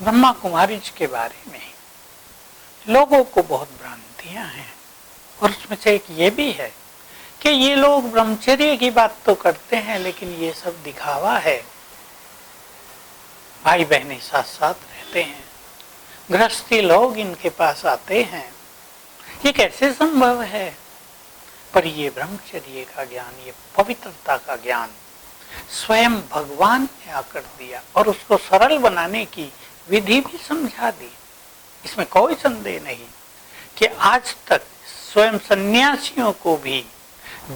ब्रह्मा कुमारी जी के बारे में लोगों को बहुत भ्रांतियां हैं, और उसमें से एक ये भी है कि ये लोग ब्रह्मचर्य की बात तो करते हैं, लेकिन ये सब दिखावा है। भाई बहनें साथ साथ रहते हैं, गृहस्थी लोग इनके पास आते हैं, ये कैसे संभव है? पर ये ब्रह्मचर्य का ज्ञान, ये पवित्रता का ज्ञान स्वयं भगवान ने आकर दिया, और उसको सरल बनाने की विधि भी समझा दी। इसमें कोई संदेह नहीं कि आज तक स्वयं सन्यासियों को भी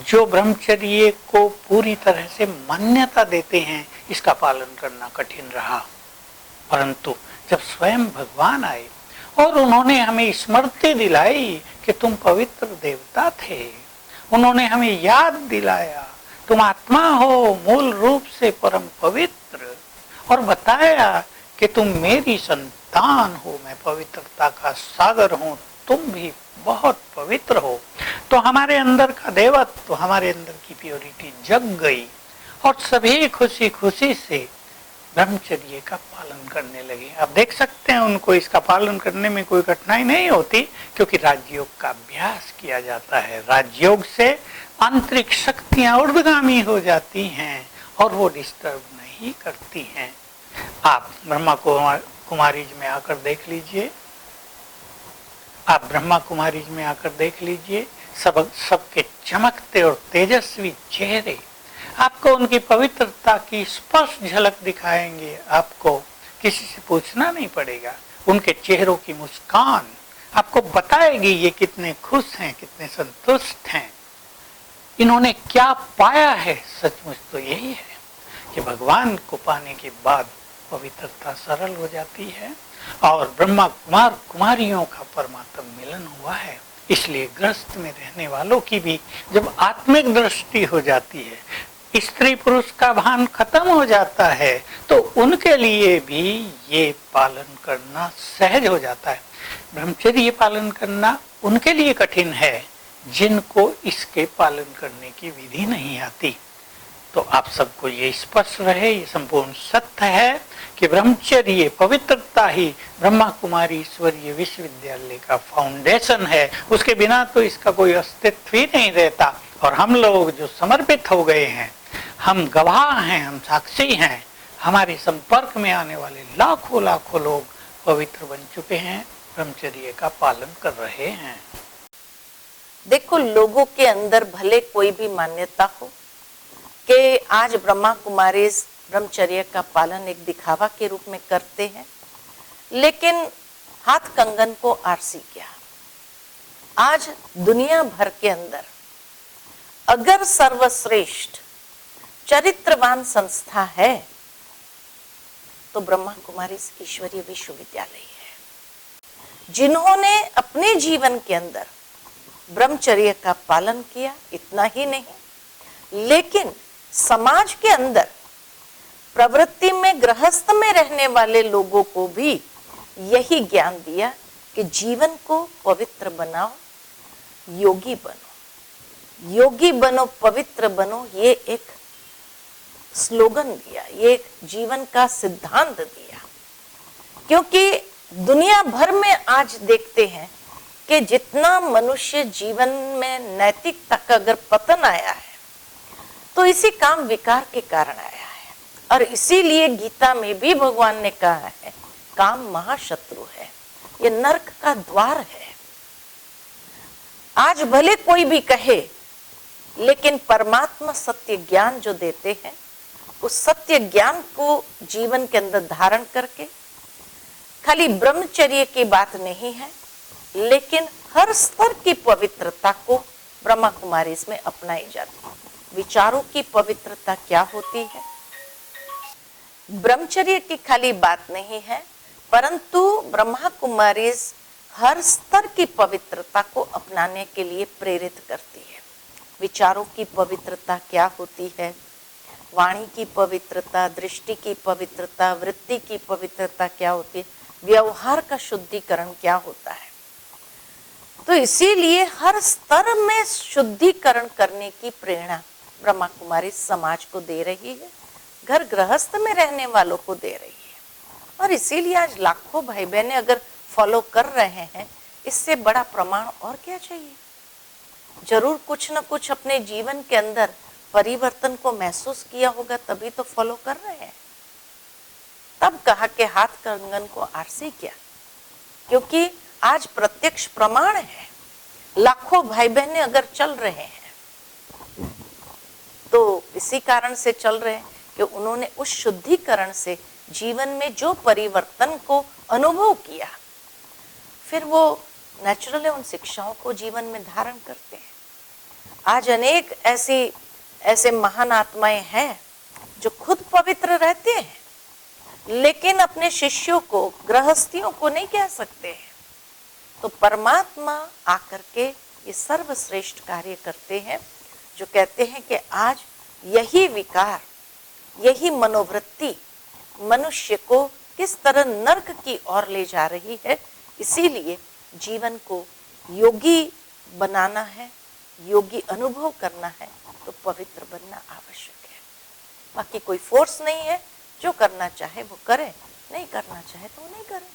जो ब्रह्मचर्य को पूरी तरह से मान्यता देते हैं, इसका पालन करना कठिन रहा। परंतु जब स्वयं भगवान आए और उन्होंने हमें स्मृति दिलाई कि तुम पवित्र देवता थे, उन्होंने हमें याद दिलाया तुम आत्मा हो, मूल रूप से परम पवित्र, और बताया कि तुम मेरी संतान हो, मैं पवित्रता का सागर हूं, तुम भी बहुत पवित्र हो। तो हमारे अंदर का देवत्व, हमारे अंदर की प्योरिटी जग गई, और सभी खुशी खुशी से ब्रह्मचर्य का पालन करने लगे। आप देख सकते हैं उनको इसका पालन करने में कोई कठिनाई नहीं होती, क्योंकि राजयोग का अभ्यास किया जाता है। राजयोग से आंतरिक शक्तियां ऊर्ध्वगामी हो जाती हैं और वो डिस्टर्ब नहीं करती हैं। आप ब्रह्मा कुमारी जी में आकर देख लीजिए, आप ब्रह्मा कुमारी जी में आकर देख लीजिए, सबके चमकते और तेजस्वी चेहरे आपको उनकी पवित्रता की स्पष्ट झलक दिखाएंगे। आपको किसी से पूछना नहीं पड़ेगा, उनके चेहरों की मुस्कान आपको बताएगी ये कितने खुश हैं, कितने संतुष्ट हैं, इन्होंने क्या पाया है। सचमुच तो यही है कि भगवान को पाने के बाद पवित्रता सरल हो जाती है, और ब्रह्मा कुमार कुमारियों का परमात्म मिलन हुआ है। इसलिए गृहस्थ में रहने वालों की भी जब आत्मिक दृष्टि हो जाती है, स्त्री पुरुष का भान खत्म हो जाता है, तो उनके लिए भी ये पालन करना सहज हो जाता है। ब्रह्मचर्य पालन करना उनके लिए कठिन है जिनको इसके पालन करने की विधि नहीं आती। तो आप सबको ये स्पष्ट रहे, ये संपूर्ण सत्य है कि ब्रह्मचर्य पवित्रता ही ब्रह्मा कुमारी ईश्वरीय विश्वविद्यालय का फाउंडेशन है। उसके बिना तो इसका कोई अस्तित्व ही नहीं रहता। और हम लोग जो समर्पित हो गए हैं, हम गवाह हैं, हम साक्षी हैं, हमारे संपर्क में आने वाले लाखों लाखों लोग पवित्र बन चुके हैं, ब्रह्मचर्य का पालन कर रहे हैं। देखो, लोगों के अंदर भले कोई भी मान्यता हो कि आज ब्रह्मा कुमारी ब्रह्मचर्य का पालन एक दिखावा के रूप में करते हैं, लेकिन हाथ कंगन को आरसी क्या। आज दुनिया भर के अंदर अगर सर्वश्रेष्ठ चरित्रवान संस्था है तो ब्रह्मा कुमारी ईश्वरीय विश्वविद्यालय है, जिन्होंने अपने जीवन के अंदर ब्रह्मचर्य का पालन किया। इतना ही नहीं, लेकिन समाज के अंदर प्रवृत्ति में गृहस्थ में रहने वाले लोगों को भी यही ज्ञान दिया कि जीवन को पवित्र बनाओ, योगी बनो, योगी बनो, पवित्र बनो। ये एक स्लोगन दिया, ये एक जीवन का सिद्धांत दिया। क्योंकि दुनिया भर में आज देखते हैं कि जितना मनुष्य जीवन में नैतिकता का अगर पतन आया है, तो इसी काम विकार के कारण आया है। और इसीलिए गीता में भी भगवान ने कहा है, काम महाशत्रु है, ये नरक का द्वार है। आज भले कोई भी कहे, लेकिन परमात्मा सत्य ज्ञान जो देते हैं, उस सत्य ज्ञान को जीवन के अंदर धारण करके, खाली ब्रह्मचर्य की बात नहीं है, लेकिन हर स्तर की पवित्रता को ब्रह्मा कुमारी इसमें अपनाई जाती है। विचारों की पवित्रता क्या होती है? ब्रह्मचर्य की खाली बात नहीं है, परंतु ब्रह्मा कुमारी हर स्तर की पवित्रता को अपनाने के लिए प्रेरित करती है। विचारों की पवित्रता क्या होती है? वाणी की पवित्रता, दृष्टि की पवित्रता, वृत्ति की पवित्रता क्या होती है? व्यवहार का शुद्धिकरण क्या होता है? तो इसीलिए हर स्तर में शुद्धिकरण करने की प्रेरणा ब्रह्मा कुमारी समाज को दे रही है, घर गृहस्थ में रहने वालों को दे रही है। और इसीलिए आज लाखों भाई बहनें अगर फॉलो कर रहे हैं, इससे बड़ा प्रमाण और क्या चाहिए। जरूर कुछ न कुछ अपने जीवन के अंदर परिवर्तन को महसूस किया होगा, तभी तो फॉलो कर रहे हैं। तब कहा कि हाथ कंगन को आरसी क्या, क्योंकि आज प्रत्यक्ष प्रमाण है। लाखों भाई बहनें अगर चल रहे हैं तो इसी कारण से चल रहे हैं कि उन्होंने उस शुद्धिकरण से जीवन में जो परिवर्तन को अनुभव किया, फिर वो नेचुरली उन शिक्षाओं को जीवन में धारण करते हैं। आज अनेक ऐसे महान आत्माएं हैं जो खुद पवित्र रहते हैं, लेकिन अपने शिष्यों को, गृहस्थियों को नहीं कह सकते हैं। तो परमात्मा आकर के ये सर्वश्रेष्ठ कार्य करते हैं, जो कहते हैं कि आज यही विकार, यही मनोवृत्ति मनुष्य को किस तरह नर्क की ओर ले जा रही है। इसीलिए जीवन को योगी बनाना है, योगी अनुभव करना है, तो पवित्र बनना आवश्यक है। बाकी कोई फोर्स नहीं है, जो करना चाहे वो करे, नहीं करना चाहे तो वो नहीं करे।